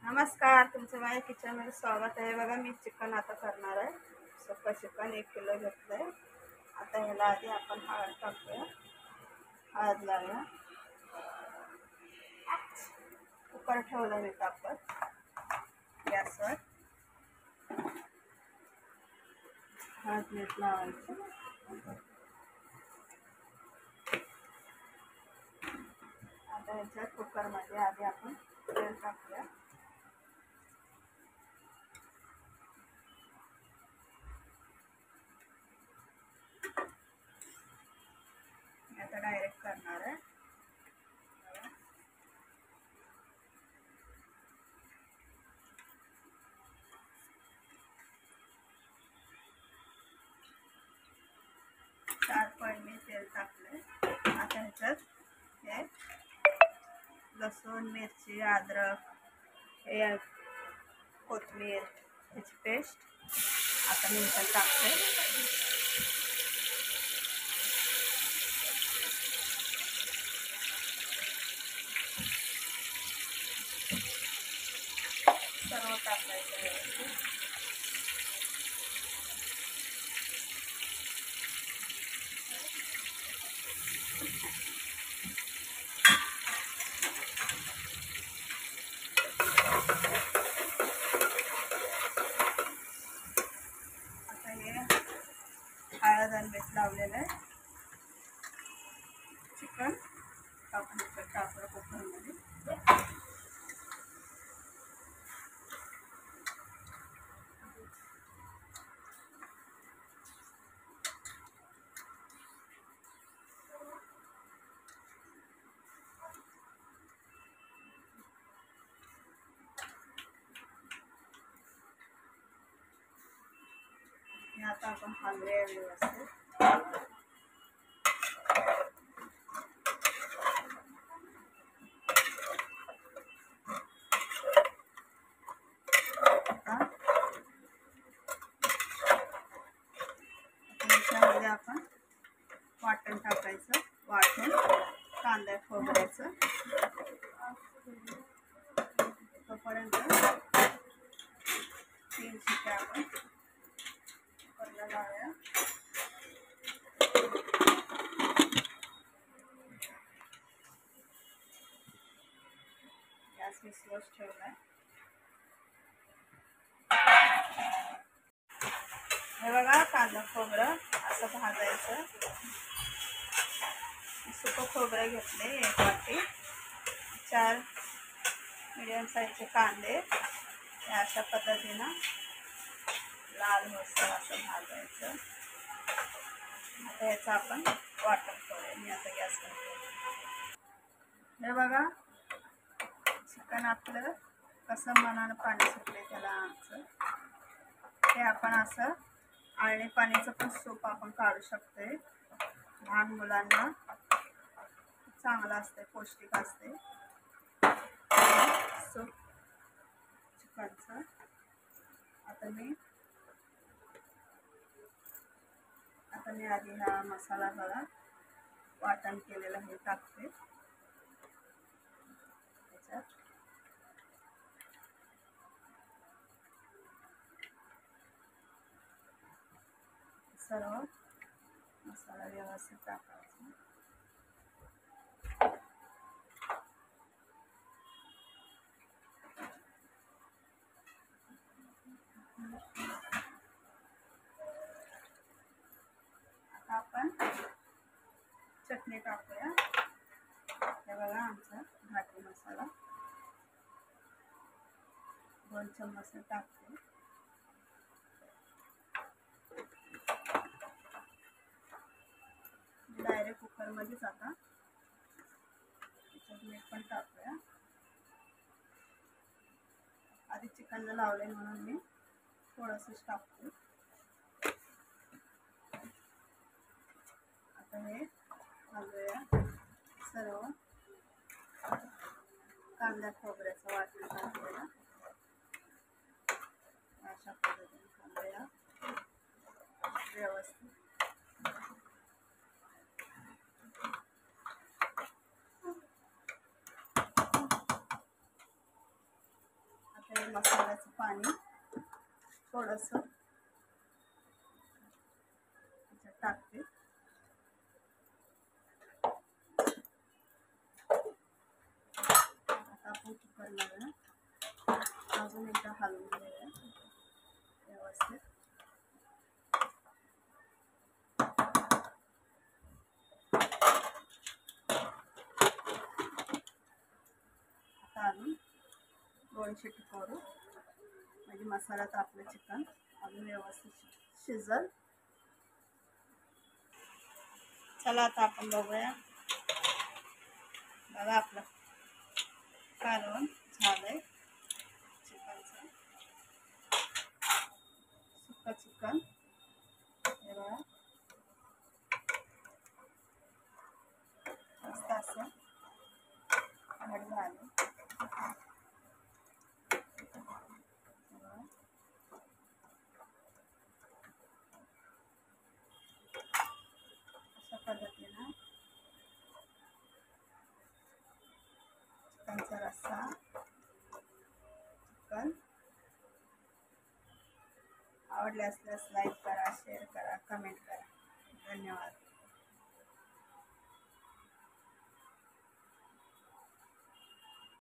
नमस्कार, तुमचं माझ्या किचनमध्ये स्वागत आहे. बघा मी चिकन आता करणार आहे. सुक्का चिकन 1 किलो घेतलं आहे. आता ह्याला आधी आपण हळद टाकूया. हळद लावूया. कुकर ठेवलं मी तापत गॅसवर. हळद मीठ लावायचं. आता ह्याच्यात कुकरमध्ये आधी आपण तेल टाकूया. आता डायरेक्ट करणार आहे. चार पळी तेल टाकले. आता ह्याच्यात हे लसूण, मिरची, अद्रक, हे कोथिंबीर ह्याची पेस्ट आता मी ह्याच्यात टाकते. सर्व टाकायचं व्यवस्थित. आता हे हळद आणि मीठ लावलेलं आहे. चिकन आपण टाकलं कुकरमध्ये. आता आपण हलवूया व्यवस्थित. त्याच्यामध्ये आपण वाटण टाकायचं. वाटण कांदा खोबऱ्याचं तोपर्यंत 3 शिट्ट्या आपण कुकरला लावूया. गॅस स्लोच ठेवलाय. हे बघा कांदा खोबरं असं भाजायचं. सुकं खोबरं घेतले 1 वाटी. 4 मीडियम साईजचे कांदे अशा पद्धतीनं लाल होसर असं भाजायचं. आता ह्याचं आपण वाटण करूया. मी आता गॅस करते. हे बघा चिकन आपलं कसं मनानं पाणी सुटले त्याला आमचं. हे आपण असं आळणी पाण्याचं पण सूप आपण काढू शकते. लहान मुलांना चांगलं असते, पौष्टिक असते सूप चिकनचं. आता मी आधी हा मसाला बघा वाटण केलेला हे टाकते त्याच्यात. सर्व मसाला व्यवस्थित टाकायचा. आता आपण चटणी टाकूया. हे बघा आमचा घाटी मसाला 2 चम्मच टाकते. डायरेक्ट कुकरमध्येच आता त्याच्यात मीठ पण टाकूया. आधी चिकनला लावले म्हणून मी थोडंसंच टाकते. आता हे घालूया. सर्व कांदा खोबऱ्याचं वाटण टाकूया. अशा पद्धतीने घालूया व्यवस्थित. त्यामध्ये मसाल्याचं पाणी थोडंसं त्याच्यात टाकते. आता आपण कुकरला अजून एकदा हलवून घेऊया व्यवस्थित. आता अजून 2 शिट्टी करू म्हणजे मसाल्यात आपलं चिकन अजून व्यवस्थित शिजल. चला आता आपण बघूया. बघा आपलं कालवण झालंय चिकनचं. सुक्का चिकन हे बघा मस्त असं घट झालं. अशा पद्धतीनं चिकनचा रस्सा चिकन आवडले असल्यास लाईक करा, शेअर करा, कमेंट करा. धन्यवाद.